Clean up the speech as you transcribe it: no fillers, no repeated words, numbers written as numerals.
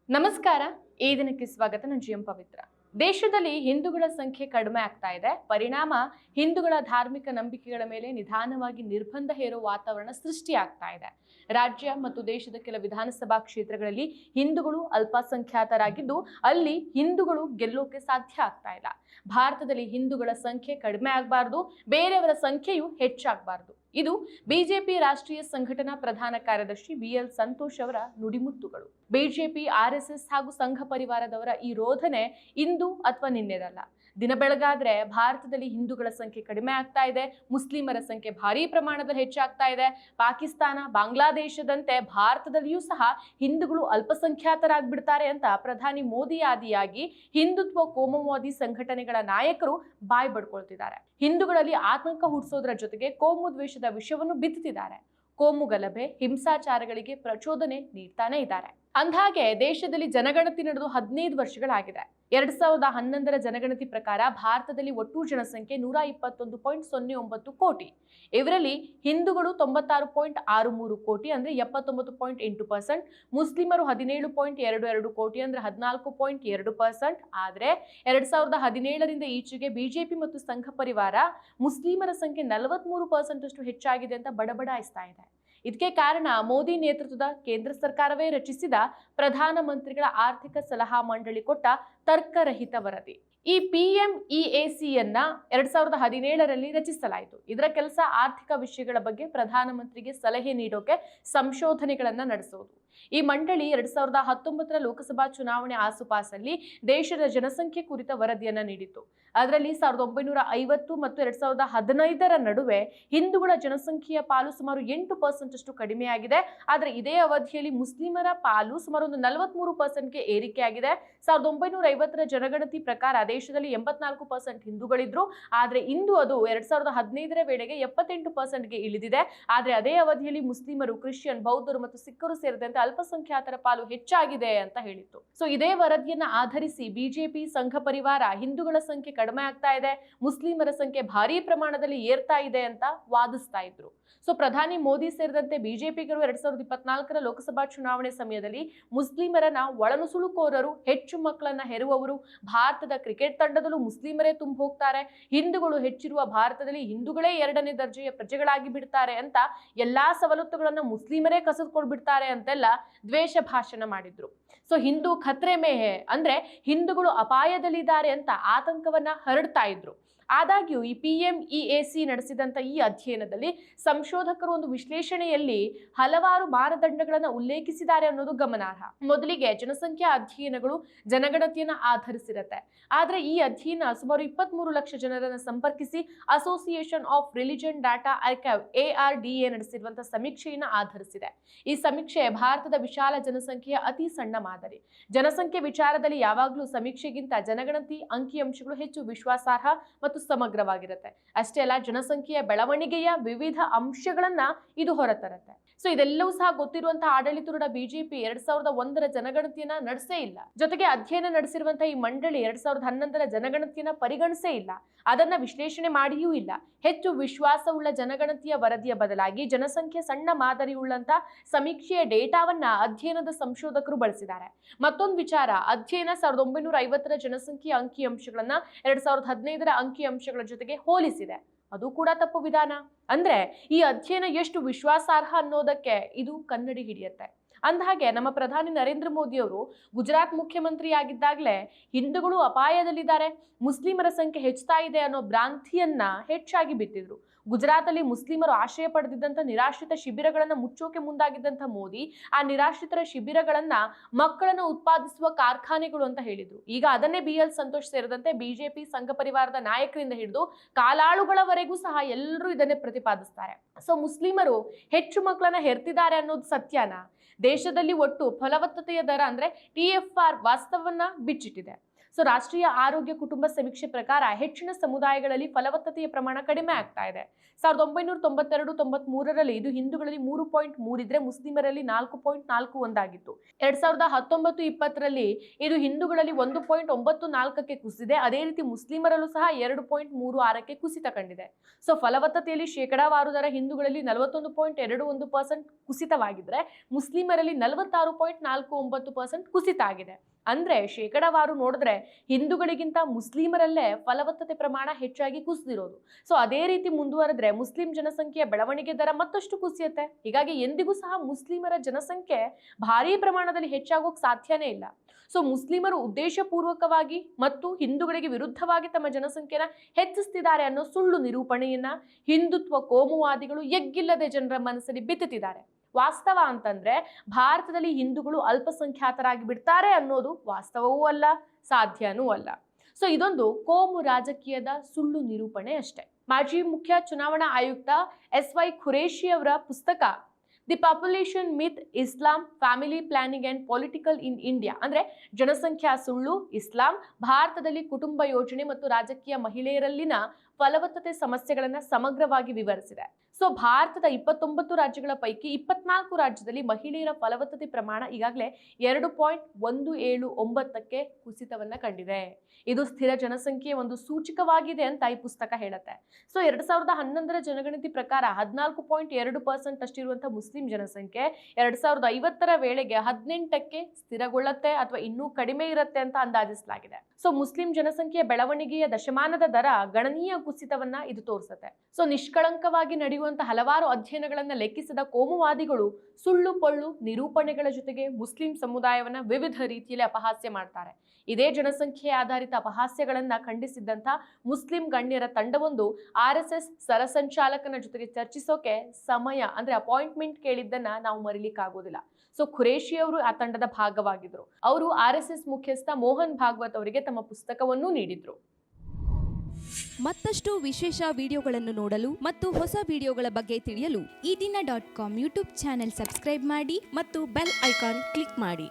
ನಮಸ್ಕಾರ. ಈ ದಿನಕ್ಕೆ ಸ್ವಾಗತ. ನಾನು ಜಿಎಂ ಪವಿತ್ರ. ದೇಶದಲ್ಲಿ ಹಿಂದೂಗಳ ಸಂಖ್ಯೆ ಕಡಿಮೆ ಆಗ್ತಾ ಇದೆ. ಪರಿಣಾಮ ಹಿಂದೂಗಳ ಧಾರ್ಮಿಕ ನಂಬಿಕೆಗಳ ಮೇಲೆ ನಿಧಾನವಾಗಿ ನಿರ್ಬಂಧ ಹೇರುವ ವಾತಾವರಣ ಸೃಷ್ಟಿಯಾಗ್ತಾ ಇದೆ. ರಾಜ್ಯ ಮತ್ತು ದೇಶದ ಕೆಲ ವಿಧಾನಸಭಾ ಕ್ಷೇತ್ರಗಳಲ್ಲಿ ಹಿಂದೂಗಳು ಅಲ್ಪಸಂಖ್ಯಾತರಾಗಿದ್ದು ಅಲ್ಲಿ ಹಿಂದೂಗಳು ಗೆಲ್ಲೋಕೆ ಸಾಧ್ಯ ಆಗ್ತಾ ಇಲ್ಲ. ಭಾರತದಲ್ಲಿ ಹಿಂದೂಗಳ ಸಂಖ್ಯೆ ಕಡಿಮೆ ಆಗಬಾರದು, ಬೇರೆಯವರ ಸಂಖ್ಯೆಯು ಹೆಚ್ಚಾಗಬಾರದು. ಇದು ಬಿಜೆಪಿ ರಾಷ್ಟ್ರೀಯ ಸಂಘಟನಾ ಪ್ರಧಾನ ಕಾರ್ಯದರ್ಶಿ ಬಿಎಲ್ ಸಂತೋಷ್ ಅವರ ನುಡಿಮುತ್ತುಗಳು. ಬಿಜೆಪಿ, ಆರ್ಎಸ್ಎಸ್ ಹಾಗೂ ಸಂಘ ಪರಿವಾರದವರ ಈ ರೋಧನೆ ಇಂದು ಅಥವಾ ನಿನ್ನೆದಲ್ಲ. ದಿನ ಬೆಳಗಾದ್ರೆ ಭಾರತದಲ್ಲಿ ಹಿಂದೂಗಳ ಸಂಖ್ಯೆ ಕಡಿಮೆ ಆಗ್ತಾ ಇದೆ, ಮುಸ್ಲಿಮರ ಸಂಖ್ಯೆ ಭಾರೀ ಪ್ರಮಾಣದಲ್ಲಿ ಹೆಚ್ಚಾಗ್ತಾ ಇದೆ. ಪಾಕಿಸ್ತಾನ, ಬಾಂಗ್ಲಾದೇಶದಂತೆ ಭಾರತದಲ್ಲಿಯೂ ಸಹ ಹಿಂದೂಗಳು ಅಲ್ಪಸಂಖ್ಯಾತರಾಗ್ಬಿಡ್ತಾರೆ ಅಂತ ಪ್ರಧಾನಿ ಮೋದಿ ಆದಿಯಾಗಿ ಹಿಂದುತ್ವ ಕೋಮುವಾದಿ ಸಂಘಟನೆಗಳ ನಾಯಕರು ಬಾಯ್ ಬಡ್ಕೊಳ್ತಿದ್ದಾರೆ. ಹಿಂದೂಗಳಲ್ಲಿ ಆತಂಕ ಹುಟ್ಟಿಸೋದ್ರ ಜೊತೆಗೆ ಕೋಮು ದ್ವೇಷದ ವಿಷವನ್ನು ಬಿತ್ತುತ್ತಿದ್ದಾರೆ. ಕೋಮು ಗಲಭೆ, ಹಿಂಸಾಚಾರಗಳಿಗೆ ಪ್ರಚೋದನೆ ನೀಡ್ತಾನೆ ಇದ್ದಾರೆ. ಅಂದಹಾಗೆ ದೇಶದಲ್ಲಿ ಜನಗಣತಿ ನಡೆದು 15 ವರ್ಷಗಳಾಗಿದೆ. 2011ರ ಜನಗಣತಿ ಪ್ರಕಾರ ಭಾರತದಲ್ಲಿ ಒಟ್ಟು ಜನಸಂಖ್ಯೆ 121.09 ಕೋಟಿ. ಇವರಲ್ಲಿ ಹಿಂದೂಗಳು 96.63 ಕೋಟಿ ಅಂದ್ರೆ 79.8%, ಮುಸ್ಲಿಮರು 17.22 ಕೋಟಿ ಅಂದ್ರೆ 14.2%. ಆದ್ರೆ 2017ರಿಂದ ಈಚೆಗೆ ಬಿಜೆಪಿ ಮತ್ತು ಸಂಘ ಪರಿವಾರ ಮುಸ್ಲಿಮರ ಸಂಖ್ಯೆ 43% ಅಷ್ಟು ಹೆಚ್ಚಾಗಿದೆ ಅಂತ ಬಡಬಡಾಯಿಸ್ತಾ ಇದೆ. ಇದಕ್ಕೆ ಕಾರಣ ಮೋದಿ ನೇತೃತ್ವದ ಕೇಂದ್ರ ಸರ್ಕಾರವೇ ರಚಿಸಿದ ಪ್ರಧಾನಮಂತ್ರಿಗಳ ಆರ್ಥಿಕ ಸಲಹಾ ಮಂಡಳಿ ಕೊಟ್ಟ ತರ್ಕರಹಿತ ವರದಿ. ಈ PMEACಯನ್ನ 2017ರಲ್ಲಿ ರಚಿಸಲಾಯಿತು. ಇದರ ಕೆಲಸ ಆರ್ಥಿಕ ವಿಷಯಗಳ ಬಗ್ಗೆ ಪ್ರಧಾನಮಂತ್ರಿಗೆ ಸಲಹೆ ನೀಡೋಕೆ ಸಂಶೋಧನೆಗಳನ್ನ ನಡೆಸೋದು. ಈ ಮಂಡಳಿ 2019ರ ಲೋಕಸಭಾ ಚುನಾವಣೆ ಆಸುಪಾಸಲ್ಲಿ ದೇಶದ ಜನಸಂಖ್ಯೆ ಕುರಿತ ವರದಿಯನ್ನ ನೀಡಿತು. ಅದರಲ್ಲಿ 1950 ಮತ್ತು 2015ರ ನಡುವೆ ಹಿಂದೂಗಳ ಜನಸಂಖ್ಯೆಯ ಪಾಲು ಸುಮಾರು 8% ಅಷ್ಟು ಕಡಿಮೆಯಾಗಿದೆ. ಆದರೆ ಇದೇ ಅವಧಿಯಲ್ಲಿ ಮುಸ್ಲಿಮರ ಪಾಲು ಸುಮಾರು 43%ಗೆ ಏರಿಕೆಯಾಗಿದೆ. 1950ರ ಜನಗಣತಿ ಪ್ರಕಾರ ದೇಶದಲ್ಲಿ 84% ಹಿಂದೂಗಳಿದ್ರು. ಆದ್ರೆ ಇಂದು ಅದು 2015ರ ವೇಳೆಗೆ 78%ಗೆ ಇಳಿದಿದೆ. ಆದ್ರೆ ಅದೇ ಅವಧಿಯಲ್ಲಿ ಮುಸ್ಲಿಮರು, ಕ್ರಿಶ್ಚಿಯನ್, ಬೌದ್ಧರು ಮತ್ತು ಸಿಖ್ಖರು ಸೇರಿದಂತೆ ಅಲ್ಪಸಂಖ್ಯಾತರ ಪಾಲು ಹೆಚ್ಚಾಗಿದೆ ಅಂತ ಹೇಳಿತ್ತು. ಸೊ ಇದೇ ವರದಿಯನ್ನ ಆಧರಿಸಿ ಬಿಜೆಪಿ, ಸಂಘ ಪರಿವಾರ ಹಿಂದೂಗಳ ಸಂಖ್ಯೆ ಕಡಿಮೆ ಆಗ್ತಾ ಇದೆ, ಮುಸ್ಲಿಮರ ಸಂಖ್ಯೆ ಭಾರೀ ಪ್ರಮಾಣದಲ್ಲಿ ಏರ್ತಾ ಇದೆ ಅಂತ ವಾದಿಸ್ತಾ ಇದ್ರು. ಸೊ ಪ್ರಧಾನಿ ಮೋದಿ ಸೇರಿದಂತೆ ಬಿಜೆಪಿಗರು 2024ರ ಲೋಕಸಭಾ ಚುನಾವಣೆ ಸಮಯದಲ್ಲಿ ಮುಸ್ಲಿಮರನ್ನ ಒಳನುಸುಳುಕೋರರು, ಹೆಚ್ಚು ಮಕ್ಕಳನ್ನ ಹೆರುವವರು, ಭಾರತದ ಕ್ರಿಕೆಟ್ ತಂಡದಲ್ಲೂ ಮುಸ್ಲಿಮರೇ ತುಂಬ ಹೋಗ್ತಾರೆ, ಹಿಂದೂಗಳು ಹೆಚ್ಚಿರುವ ಭಾರತದಲ್ಲಿ ಹಿಂದೂಗಳೇ 2ನೇ ದರ್ಜೆಯ ಪ್ರಜೆಗಳಾಗಿ ಬಿಡ್ತಾರೆ ಅಂತ ಎಲ್ಲಾ ಸವಲತ್ತುಗಳನ್ನ ಮುಸ್ಲಿಮರೇ ಕಸಿದುಕೊಳ್ಬಿಡ್ತಾರೆ ಅಂತೆಲ್ಲ ದ್ವೇಷ ಭಾಷಣ ಮಾಡಿದ್ರು. ಸೊ ಹಿಂದೂ ಖತ್ರೆ ಮೇ ಹೈ ಅಂದ್ರೆ ಹಿಂದೂಗಳು ಅಪಾಯದಲ್ಲಿದ್ದಾರೆ ಅಂತ ಆತಂಕವನ್ನ ಹರಡ್ತಾ ಇದ್ರು. ಆದಾಗ್ಯೂ ಈ PMEAC ನಡೆಸಿದಂತ ಈ ಅಧ್ಯಯನದಲ್ಲಿ ಸಂಶೋಧಕರು ಒಂದು ವಿಶ್ಲೇಷಣೆಯಲ್ಲಿ ಹಲವಾರು ಮಾನದಂಡಗಳನ್ನು ಉಲ್ಲೇಖಿಸಿದ್ದಾರೆ ಅನ್ನೋದು ಗಮನಾರ್ಹ. ಮೊದಲಿಗೆ ಜನಸಂಖ್ಯಾ ಅಧ್ಯಯನಗಳು ಜನಗಣತಿಯನ್ನ ಆಧರಿಸಿರುತ್ತೆ. ಆದ್ರೆ ಈ ಅಧ್ಯಯನ ಸುಮಾರು 23 ಲಕ್ಷ ಜನರನ್ನ ಸಂಪರ್ಕಿಸಿ association of religion data archive ARDA ನಡೆಸಿರುವಂತಹ ಸಮೀಕ್ಷೆಯನ್ನ ಆಧರಿಸಿದೆ. ಈ ಸಮೀಕ್ಷೆ ಭಾರತದ ವಿಶಾಲ ಜನಸಂಖ್ಯೆಯ ಅತಿ ಸಣ್ಣ ಮಾದರಿ. ಜನಸಂಖ್ಯೆ ವಿಚಾರದಲ್ಲಿ ಯಾವಾಗಲೂ ಸಮೀಕ್ಷೆಗಿಂತ ಜನಗಣತಿ ಅಂಕಿಅಂಶಗಳು ಹೆಚ್ಚು ವಿಶ್ವಾಸಾರ್ಹ ಮತ್ತು ಸಮಗ್ರವಾಗಿರುತ್ತೆ. ಅಷ್ಟೇ ಅಲ್ಲ, ಜನಸಂಖ್ಯೆಯ ಬೆಳವಣಿಗೆಯ ವಿವಿಧ ಅಂಶಗಳನ್ನ ಇದು ಹೊರತರುತ್ತೆ. ಸೊ ಇದೆಲ್ಲವೂ ಸಹ ಗೊತ್ತಿರುವಂತಹ ಆಡಳಿತಾರೂಢ ಬಿಜೆಪಿ 2001ರ ಜನಗಣತಿಯನ್ನ ನಡೆಸೇ ಇಲ್ಲ. ಜೊತೆಗೆ ಅಧ್ಯಯನ ನಡೆಸಿರುವಂತಹ ಈ ಮಂಡಳಿ 2011ರ ಜನಗಣತಿಯನ್ನ ಪರಿಗಣಿಸೇ ಇಲ್ಲ, ಅದನ್ನ ವಿಶ್ಲೇಷಣೆ ಮಾಡಿಯೂ ಇಲ್ಲ. ಹೆಚ್ಚು ವಿಶ್ವಾಸವುಳ್ಳ ಜನಗಣತಿಯ ವರದಿಯ ಬದಲಾಗಿ ಜನಸಂಖ್ಯೆ ಸಣ್ಣ ಮಾದರಿ ಉಳ್ಳಂತ ಸಮೀಕ್ಷೆಯ ಡೇಟಾವನ್ನ ಅಧ್ಯಯನದ ಸಂಶೋಧಕರು ಬಳಸಿದ್ದಾರೆ. ಮತ್ತೊಂದು ವಿಚಾರ, ಅಧ್ಯಯನ 1950ರ ಜನಸಂಖ್ಯೆಯ ಅಂಕಿಅಂಶಗಳನ್ನ 2015ರ ಅಂಕಿಅಂಶಗಳ ಜೊತೆಗೆ ಹೋಲಿಸಿದೆ. ಅದು ಕೂಡ ತಪ್ಪು ವಿಧಾನ. ಅಂದ್ರೆ ಈ ಅಧ್ಯಯನ ಎಷ್ಟು ವಿಶ್ವಾಸಾರ್ಹ ಅನ್ನೋದಕ್ಕೆ ಇದು ಕನ್ನಡಿ ಹಿಡಿಯುತ್ತೆ. ಅಂದಹಾಗೆ ನಮ್ಮ ಪ್ರಧಾನಿ ನರೇಂದ್ರ ಮೋದಿ ಅವರು ಗುಜರಾತ್ ಮುಖ್ಯಮಂತ್ರಿ ಆಗಿದ್ದಾಗಲೇ ಹಿಂದೂಗಳು ಅಪಾಯದಲ್ಲಿದ್ದಾರೆ, ಮುಸ್ಲಿಮರ ಸಂಖ್ಯೆ ಹೆಚ್ಚುತ್ತಾ ಇದೆ ಅನ್ನೋ ಭ್ರಾಂತಿಯನ್ನ ಹೆಚ್ಚಾಗಿ ಬಿತ್ತಿದ್ರು. ಗುಜರಾತಲ್ಲಿ ಮುಸ್ಲಿಮರು ಆಶ್ರಯ ಪಡೆದಿದ್ದಂಥ ನಿರಾಶ್ರಿತ ಶಿಬಿರಗಳನ್ನ ಮುಚ್ಚೋಕೆ ಮುಂದಾಗಿದ್ದಂಥ ಮೋದಿ ಆ ನಿರಾಶ್ರಿತರ ಶಿಬಿರಗಳನ್ನ ಮಕ್ಕಳನ್ನ ಉತ್ಪಾದಿಸುವ ಕಾರ್ಖಾನೆಗಳು ಅಂತ ಹೇಳಿದ್ರು. ಈಗ ಅದನ್ನೇ BL ಸಂತೋಷ್ ಸೇರಿದಂತೆ ಬಿಜೆಪಿ, ಸಂಘ ಪರಿವಾರದ ನಾಯಕರಿಂದ ಹಿಡಿದು ಕಾಲಾಳುಗಳವರೆಗೂ ಸಹ ಎಲ್ಲರೂ ಇದನ್ನೇ ಪ್ರತಿಪಾದಿಸ್ತಾರೆ. ಸೊ ಮುಸ್ಲಿಮರು ಹೆಚ್ಚು ಮಕ್ಕಳನ್ನ ಹೆರ್ತಿದ್ದಾರೆ ಅನ್ನೋದು ಸತ್ಯನಾ? ದೇಶದಲ್ಲಿ ಒಟ್ಟು ಫಲವತ್ತತೆಯ ದರ ಅಂದ್ರೆ TFR ವಾಸ್ತವವನ್ನ ಬಿಚ್ಚಿಟ್ಟಿದೆ. ಸೊ ರಾಷ್ಟ್ರೀಯ ಆರೋಗ್ಯ ಕುಟುಂಬ ಸಮೀಕ್ಷೆ ಪ್ರಕಾರ ಹೆಚ್ಚಿನ ಸಮುದಾಯಗಳಲ್ಲಿ ಫಲವತ್ತತೆಯ ಪ್ರಮಾಣ ಕಡಿಮೆ ಆಗ್ತಾ ಇದೆ. 1992-93ರಲ್ಲಿ ಇದು ಹಿಂದೂಗಳಲ್ಲಿ 3.3 ಇದ್ರೆ ಮುಸ್ಲಿಮರಲ್ಲಿ 4.41 ಆಗಿತ್ತು. 2019-20ರಲ್ಲಿ ಇದು ಹಿಂದೂಗಳಲ್ಲಿ 1.94ಕ್ಕೆ ಕುಸಿದಿದೆ. ಅದೇ ರೀತಿ ಮುಸ್ಲಿಮರಲ್ಲೂ ಸಹ 2.36ಕ್ಕೆ ಕುಸಿತ ಕಂಡಿದೆ. ಸೊ ಫಲವತ್ತತೆಯಲ್ಲಿ ಶೇಕಡಾವಾರು ದರ ಹಿಂದೂಗಳಲ್ಲಿ 41.21% ಕುಸಿತವಾಗಿದ್ರೆ ಮುಸ್ಲಿಮರಲ್ಲಿ 46.49% ಕುಸಿತ ಆಗಿದೆ. ಅಂದ್ರೆ ಶೇಕಡಾವಾರು ನೋಡಿದ್ರೆ ಹಿಂದೂಗಳಿಗಿಂತ ಮುಸ್ಲಿಮರಲ್ಲೇ ಫಲವತ್ತತೆ ಪ್ರಮಾಣ ಹೆಚ್ಚಾಗಿ ಕುಸಿದಿರೋದು. ಸೊ ಅದೇ ರೀತಿ ಮುಂದುವರೆದ್ರೆ ಮುಸ್ಲಿಂ ಜನಸಂಖ್ಯೆಯ ಬೆಳವಣಿಗೆ ದರ ಮತ್ತಷ್ಟು ಕುಸಿಯುತ್ತೆ. ಹೀಗಾಗಿ ಎಂದಿಗೂ ಸಹ ಮುಸ್ಲಿಮರ ಜನಸಂಖ್ಯೆ ಭಾರೀ ಪ್ರಮಾಣದಲ್ಲಿ ಹೆಚ್ಚಾಗೋಕ್ ಸಾಧ್ಯನೇ ಇಲ್ಲ. ಸೊ ಮುಸ್ಲಿಮರು ಉದ್ದೇಶಪೂರ್ವಕವಾಗಿ ಮತ್ತು ಹಿಂದೂಗಳಿಗೆ ವಿರುದ್ಧವಾಗಿ ತಮ್ಮ ಜನಸಂಖ್ಯೆನ ಹೆಚ್ಚಿಸ್ತಿದ್ದಾರೆ ಅನ್ನೋ ಸುಳ್ಳು ನಿರೂಪಣೆಯನ್ನ ಹಿಂದುತ್ವ ಕೋಮುವಾದಿಗಳು ಎಗ್ಗಿಲ್ಲದೆ ಜನರ ಮನಸ್ಸಲ್ಲಿ ಬಿತ್ತುತ್ತಿದ್ದಾರೆ. ವಾಸ್ತವ ಅಂತಂದ್ರೆ ಭಾರತದಲ್ಲಿ ಹಿಂದೂಗಳು ಅಲ್ಪಸಂಖ್ಯಾತರಾಗಿ ಬಿಡ್ತಾರೆ ಅನ್ನೋದು ವಾಸ್ತವವೂ ಅಲ್ಲ, ಸಾಧ್ಯನೂ ಅಲ್ಲ. ಸೊ ಇದೊಂದು ಕೋಮು ರಾಜಕೀಯದ ಸುಳ್ಳು ನಿರೂಪಣೆ ಅಷ್ಟೇ. ಮಾಜಿ ಮುಖ್ಯ ಚುನಾವಣಾ ಆಯುಕ್ತ SY ಖುರೇಶಿ ಅವರ ಪುಸ್ತಕ the population myth, Islam, family planning and political in India ಅಂದ್ರೆ ಜನಸಂಖ್ಯಾ ಸುಳ್ಳು, ಇಸ್ಲಾಂ, ಭಾರತದಲ್ಲಿ ಕುಟುಂಬ ಯೋಜನೆ ಮತ್ತು ರಾಜಕೀಯ ಮಹಿಳೆಯರಲ್ಲಿನ ಫಲವತ್ತತೆ ಸಮಸ್ಯೆಗಳನ್ನ ಸಮಗ್ರವಾಗಿ ವಿವರಿಸಿದೆ. ಸೊ ಭಾರತದ 29 ರಾಜ್ಯಗಳ ಪೈಕಿ 24 ರಾಜ್ಯದಲ್ಲಿ ಮಹಿಳೆಯರ ಫಲವತ್ತತೆ ಪ್ರಮಾಣ ಈಗಾಗಲೇ 2.179ಕ್ಕೆ ಕುಸಿತವನ್ನ ಕಂಡಿದೆ. ಇದು ಸ್ಥಿರ ಜನಸಂಖ್ಯೆಯ ಒಂದು ಸೂಚಕವಾಗಿದೆ ಅಂತ ಈ ಪುಸ್ತಕ ಹೇಳುತ್ತೆ. ಸೊ 2011ರ ಜನಗಣತಿ ಪ್ರಕಾರ 14.2% ಅಷ್ಟಿರುವಂತಹ ಮುಸ್ಲಿಂ ಜನಸಂಖ್ಯೆ 2050ರ ವೇಳೆಗೆ 18ಕ್ಕೆ ಸ್ಥಿರಗೊಳ್ಳುತ್ತೆ ಅಥವಾ ಇನ್ನೂ ಕಡಿಮೆ ಇರುತ್ತೆ ಅಂತ ಅಂದಾಜಿಸಲಾಗಿದೆ. ಸೊ ಮುಸ್ಲಿಂ ಜನಸಂಖ್ಯೆಯ ಬೆಳವಣಿಗೆಯ ದಶಮಾನದ ದರ ಗಣನೀಯ ಕುಸಿತವನ್ನ ಇದು ತೋರಿಸುತ್ತೆ. ಸೊ ನಿಷ್ಕಳಂಕವಾಗಿ ನಡೆಯುವಂತ ಹಲವಾರು ಅಧ್ಯಯನಗಳನ್ನ ಲೆಕ್ಕಿಸಿದ ಕೋಮುವಾದಿಗಳು ಸುಳ್ಳು ಪೊಳ್ಳು ನಿರೂಪಣೆಗಳ ಜೊತೆಗೆ ಮುಸ್ಲಿಂ ಸಮುದಾಯವನ್ನ ವಿವಿಧ ರೀತಿಯಲ್ಲಿ ಅಪಹಾಸ್ಯ ಮಾಡ್ತಾರೆ. ಇದೇ ಜನಸಂಖ್ಯೆ ಆಧಾರಿತ ಅಪಹಾಸ್ಯಗಳನ್ನ ಖಂಡಿಸಿದ್ದಂತ ಮುಸ್ಲಿಂ ಗಣ್ಯರ ತಂಡವೊಂದು RSS ಸರಸಂಚಾಲಕನ ಜೊತೆಗೆ ಚರ್ಚಿಸೋಕೆ ಸಮಯ ಅಂದ್ರೆ ಅಪಾಯಿಂಟ್ಮೆಂಟ್ ಕೇಳಿದ್ದನ್ನ ನಾವು ಮರಿಲಿಕ್ಕಾಗೋದಿಲ್ಲ. ಸೊ ಖುರೇಶಿ ಅವರು ಆ ತಂಡದ ಭಾಗವಾಗಿದ್ರು. ಅವರು RSS ಮುಖ್ಯಸ್ಥ ಮೋಹನ್ ಭಾಗವತ್ ಅವರಿಗೆ ತಮ್ಮ ಪುಸ್ತಕವನ್ನೂ ನೀಡಿದ್ರು. ಮತ್ತಷ್ಟು ವಿಶೇಷ ವಿಡಿಯೋಗಳನ್ನು ನೋಡಲು ಮತ್ತು ಹೊಸ ವಿಡಿಯೋಗಳ ಬಗ್ಗೆ ತಿಳಿಯಲು ಈ ದಿನ .com ಯೂಟ್ಯೂಬ್ ಚಾನೆಲ್ ಸಬ್ಸ್ಕ್ರೈಬ್ ಮಾಡಿ ಮತ್ತು ಬೆಲ್ ಐಕಾನ್ ಕ್ಲಿಕ್ ಮಾಡಿ.